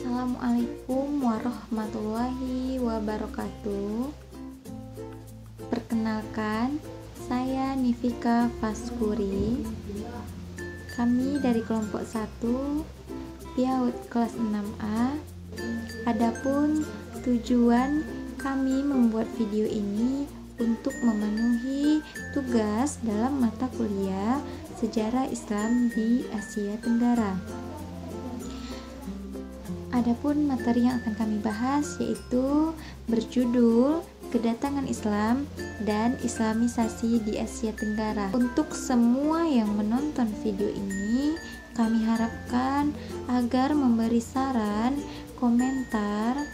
Assalamualaikum warahmatullahi wabarakatuh. Perkenalkan, saya Nifika Faskuri. Kami dari kelompok 1 PIAUD kelas 6A. Adapun tujuan kami membuat video ini untuk memenuhi tugas dalam mata kuliah Sejarah Islam di Asia Tenggara. Adapun materi yang akan kami bahas yaitu berjudul Kedatangan Islam dan Islamisasi di Asia Tenggara. Untuk semua yang menonton video ini, kami harapkan agar memberi saran, komentar,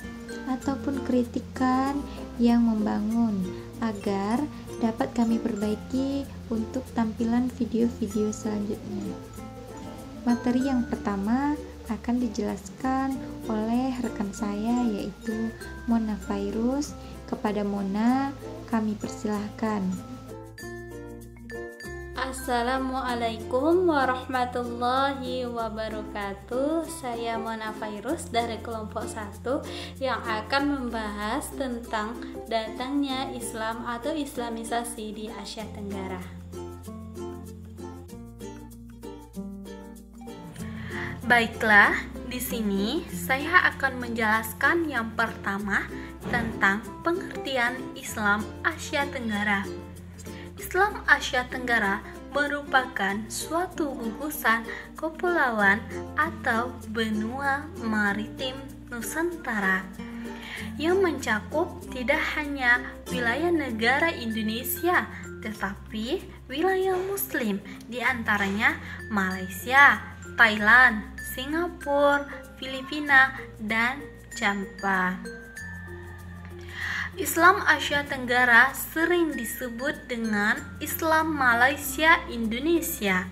ataupun kritikan yang membangun agar dapat kami perbaiki untuk tampilan video-video selanjutnya. Materi yang pertama akan dijelaskan oleh rekan saya yaitu Mona Fairuz. Kepada Mona kami persilahkan. Assalamualaikum warahmatullahi wabarakatuh. Saya Mona Fairuz dari kelompok 1 yang akan membahas tentang datangnya Islam atau Islamisasi di Asia Tenggara. Baiklah, di sini saya akan menjelaskan yang pertama tentang pengertian Islam Asia Tenggara. Islam Asia Tenggara merupakan suatu gugusan kepulauan atau benua maritim Nusantara yang mencakup tidak hanya wilayah negara Indonesia, tetapi wilayah Muslim, diantaranya Malaysia, Thailand, Singapura, Filipina, dan Java. Islam Asia Tenggara sering disebut dengan Islam Malaysia Indonesia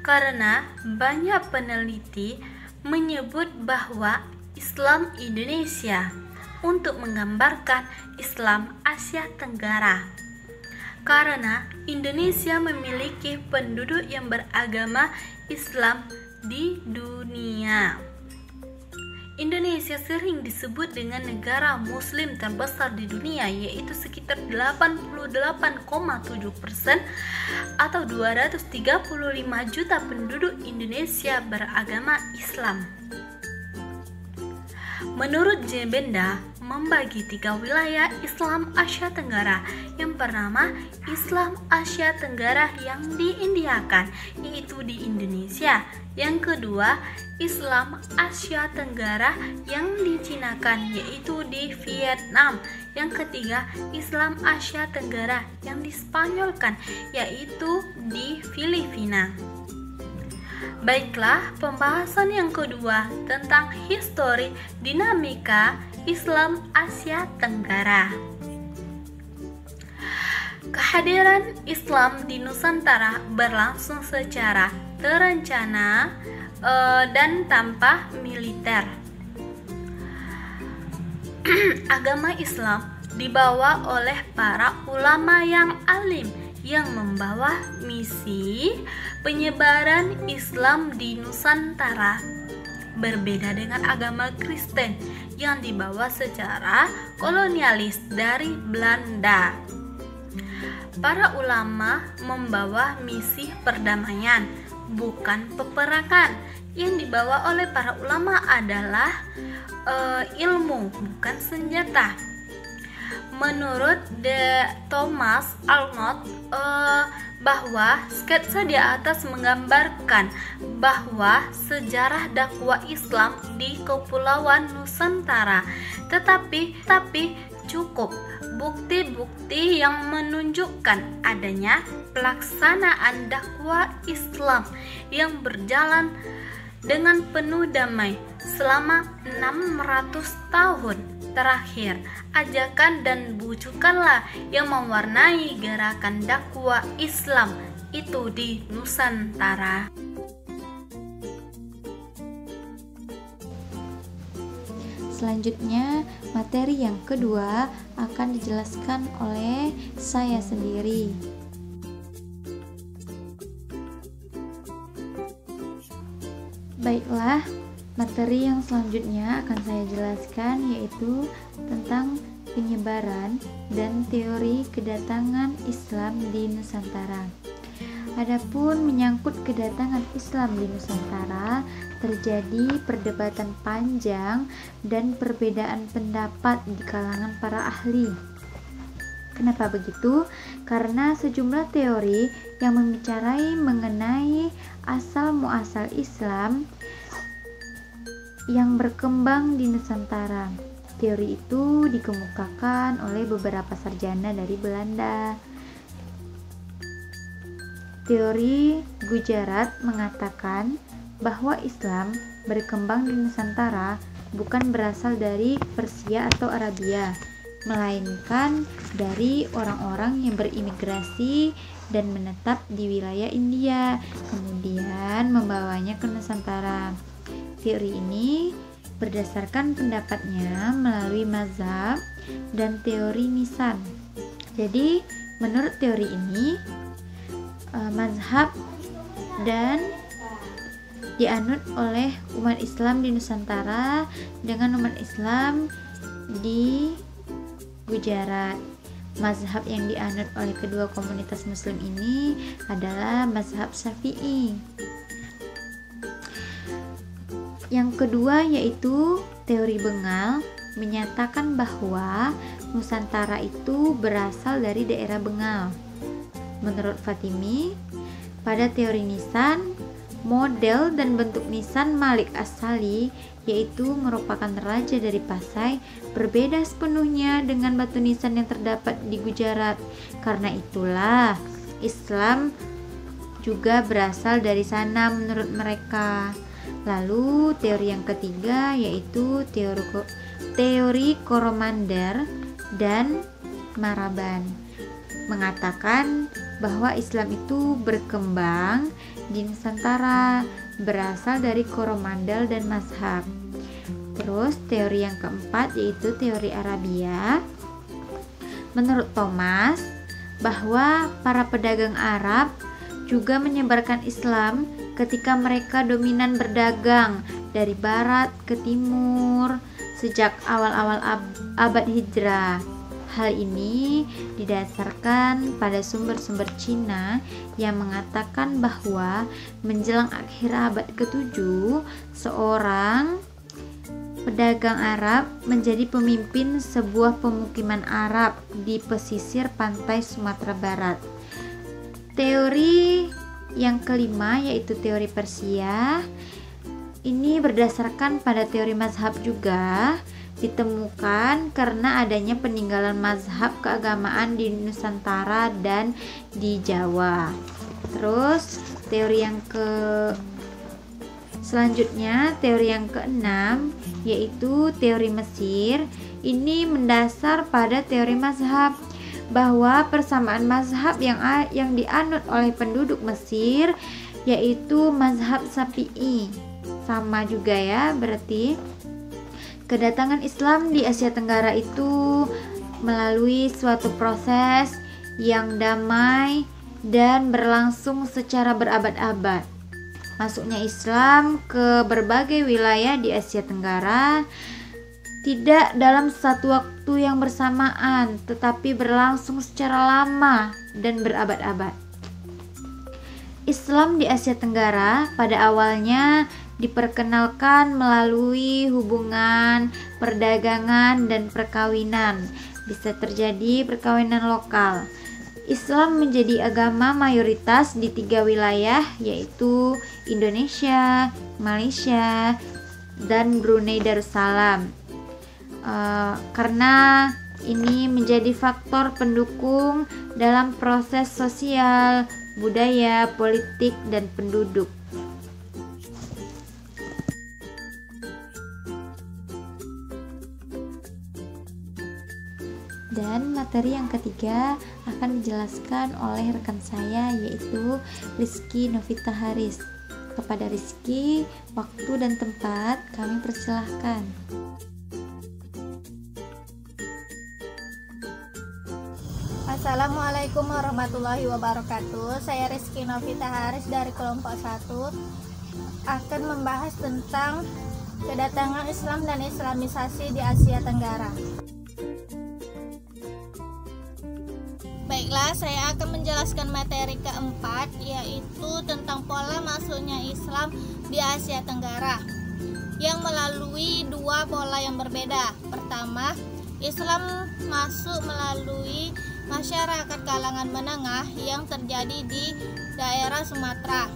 karena banyak peneliti menyebut bahwa Islam Indonesia untuk menggambarkan Islam Asia Tenggara karena Indonesia memiliki penduduk yang beragama Islam di dunia. Indonesia sering disebut dengan negara muslim terbesar di dunia, yaitu sekitar 88,7% atau 235 juta penduduk Indonesia beragama Islam. Menurut Jebenda, membagi 3 wilayah Islam Asia Tenggara. Yang pertama, Islam Asia Tenggara yang diindiakan, yaitu di Indonesia. Yang kedua, Islam Asia Tenggara yang dicinakan, yaitu di Vietnam. Yang ketiga, Islam Asia Tenggara yang dispanyolkan, yaitu di Filipina. Baiklah, pembahasan yang kedua tentang histori dinamika Islam Asia Tenggara. Kehadiran Islam di Nusantara berlangsung secara terencana dan tanpa militer. Agama Islam dibawa oleh para ulama yang alim yang membawa misi penyebaran Islam di Nusantara. Berbeda dengan agama Kristen yang dibawa secara kolonialis dari Belanda. Para ulama membawa misi perdamaian, bukan peperangan. Yang dibawa oleh para ulama adalah ilmu, bukan senjata. Menurut Thomas Arnold, bahwa sketsa di atas menggambarkan bahwa sejarah dakwah Islam di Kepulauan Nusantara, tetapi cukup bukti-bukti yang menunjukkan adanya pelaksanaan dakwah Islam yang berjalan dengan penuh damai selama 600 tahun terakhir. Ajakan dan bujukanlah yang mewarnai gerakan dakwah Islam itu di Nusantara. Selanjutnya, materi yang kedua akan dijelaskan oleh saya sendiri. Baiklah, Materi yang selanjutnya akan saya jelaskan yaitu tentang penyebaran dan teori kedatangan Islam di Nusantara. Adapun menyangkut kedatangan Islam di Nusantara, terjadi perdebatan panjang dan perbedaan pendapat di kalangan para ahli. Kenapa begitu? Karena sejumlah teori yang membicarakan mengenai asal muasal Islam yang berkembang di Nusantara. Teori itu dikemukakan oleh beberapa sarjana dari Belanda. Teori Gujarat mengatakan bahwa Islam berkembang di Nusantara bukan berasal dari Persia atau Arabia, melainkan dari orang-orang yang berimigrasi dan menetap di wilayah India, kemudian membawanya ke Nusantara. Teori ini berdasarkan pendapatnya melalui mazhab dan teori nisan. Jadi, menurut teori ini, mazhab dan dianut oleh umat Islam di Nusantara dengan umat Islam di Gujarat. Mazhab yang dianut oleh kedua komunitas muslim ini adalah mazhab Syafi'i. Yang kedua yaitu teori Bengal menyatakan bahwa Nusantara itu berasal dari daerah Bengal. Menurut Fatimi, pada teori nisan, model dan bentuk nisan Malik As-Sali yaitu merupakan raja dari Pasai berbeda sepenuhnya dengan batu nisan yang terdapat di Gujarat. Karena itulah Islam juga berasal dari sana menurut mereka. Lalu teori yang ketiga yaitu teori Coromandel dan Maraban mengatakan bahwa Islam itu berkembang di Nusantara, berasal dari Coromandel dan mazhab. Terus teori yang keempat yaitu teori Arabia. Menurut Thomas, bahwa para pedagang Arab juga menyebarkan Islam ketika mereka dominan berdagang dari barat ke timur sejak awal-awal abad Hijrah. Hal ini didasarkan pada sumber-sumber Cina yang mengatakan bahwa menjelang akhir abad ke-7, seorang pedagang Arab menjadi pemimpin sebuah pemukiman Arab di pesisir pantai Sumatera Barat. Teori yang kelima yaitu teori Persia. Ini berdasarkan pada teori mazhab juga, ditemukan karena adanya peninggalan mazhab keagamaan di Nusantara dan di Jawa. Terus teori yang selanjutnya, teori yang keenam yaitu teori Mesir. Ini mendasar pada teori mazhab bahwa persamaan mazhab yang dianut oleh penduduk Mesir yaitu mazhab Syafi'i. Sama juga ya, berarti kedatangan Islam di Asia Tenggara itu melalui suatu proses yang damai dan berlangsung secara berabad-abad. Masuknya Islam ke berbagai wilayah di Asia Tenggara tidak dalam satu waktu yang bersamaan, tetapi berlangsung secara lama dan berabad-abad. Islam di Asia Tenggara pada awalnya diperkenalkan melalui hubungan perdagangan dan perkawinan. Bisa terjadi perkawinan lokal. Islam menjadi agama mayoritas di 3 wilayah yaitu Indonesia, Malaysia, dan Brunei Darussalam. Karena ini menjadi faktor pendukung dalam proses sosial, budaya, politik, dan penduduk. Dan materi yang ketiga akan dijelaskan oleh rekan saya yaitu Rizky Novita Haris. Kepada Rizky, waktu dan tempat kami persilahkan. Assalamualaikum warahmatullahi wabarakatuh. Saya Rizky Novita Haris dari kelompok 1 akan membahas tentang kedatangan Islam dan Islamisasi di Asia Tenggara. Baiklah, saya akan menjelaskan materi keempat, yaitu tentang pola masuknya Islam di Asia Tenggara yang melalui dua pola yang berbeda. Pertama, Islam masuk melalui masyarakat kalangan menengah yang terjadi di daerah Sumatera.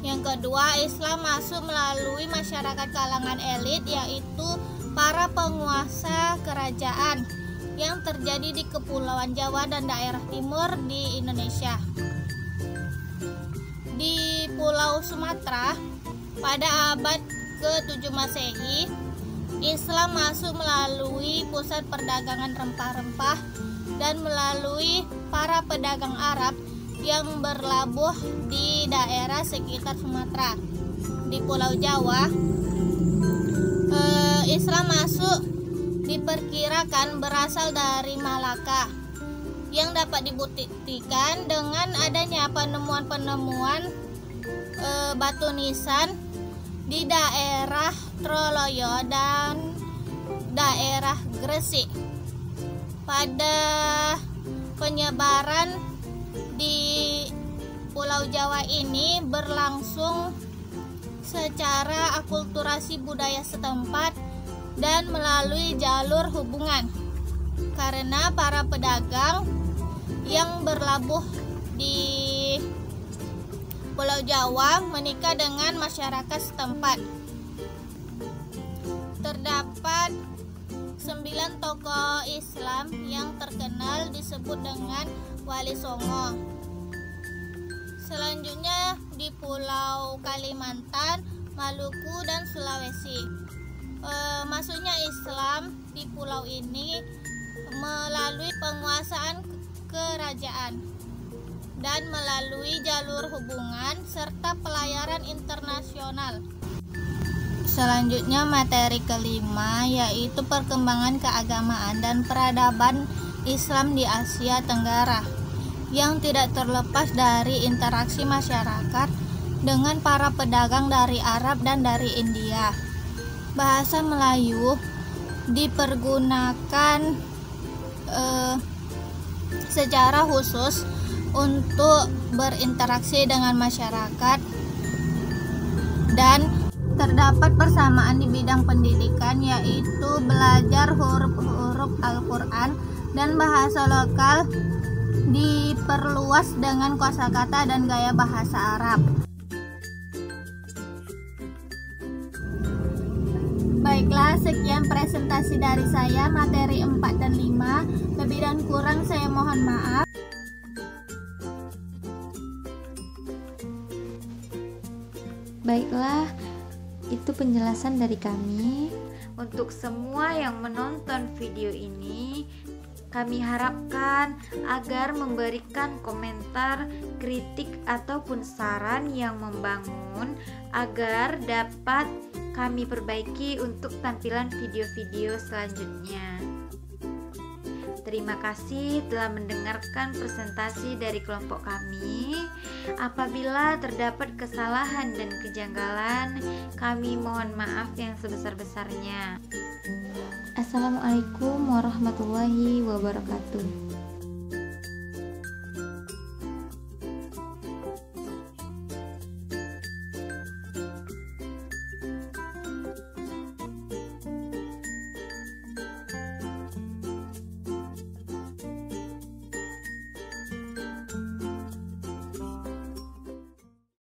Yang kedua, Islam masuk melalui masyarakat kalangan elit, yaitu para penguasa kerajaan yang terjadi di Kepulauan Jawa dan daerah timur di Indonesia. Di Pulau Sumatera, pada abad ke-7 Masehi, Islam masuk melalui pusat perdagangan rempah-rempah dan melalui para pedagang Arab yang berlabuh di daerah sekitar Sumatera. Di Pulau Jawa, Islam masuk diperkirakan berasal dari Malaka, yang dapat dibuktikan dengan adanya penemuan-penemuan batu nisan di daerah Troloyo dan daerah Gresik. Pada penyebaran di Pulau Jawa ini berlangsung secara akulturasi budaya setempat dan melalui jalur hubungan, karena para pedagang yang berlabuh di Pulau Jawa menikah dengan masyarakat setempat. Terdapat 9 tokoh Islam yang terkenal disebut dengan Wali Songo. Selanjutnya di Pulau Kalimantan, Maluku, dan Sulawesi. Masuknya Islam di pulau ini melalui penguasaan kerajaan dan melalui jalur hubungan serta pelayaran internasional. Selanjutnya materi kelima, yaitu perkembangan keagamaan dan peradaban Islam di Asia Tenggara yang tidak terlepas dari interaksi masyarakat dengan para pedagang dari Arab dan dari India. Bahasa Melayu dipergunakan secara khusus untuk berinteraksi dengan masyarakat, dan terdapat persamaan di bidang pendidikan, yaitu belajar huruf-huruf Al-Quran, dan bahasa lokal diperluas dengan kosakata dan gaya bahasa Arab. Baiklah, sekian presentasi dari saya, materi 4 dan 5. Lebih dan kurang saya mohon maaf. Baiklah, itu penjelasan dari kami. Untuk semua yang menonton video ini, kami harapkan agar memberikan komentar, kritik, ataupun saran yang membangun agar dapat kami perbaiki untuk tampilan video-video selanjutnya. Terima kasih telah mendengarkan presentasi dari kelompok kami. Apabila terdapat kesalahan dan kejanggalan, kami mohon maaf yang sebesar-besarnya. Assalamualaikum warahmatullahi wabarakatuh.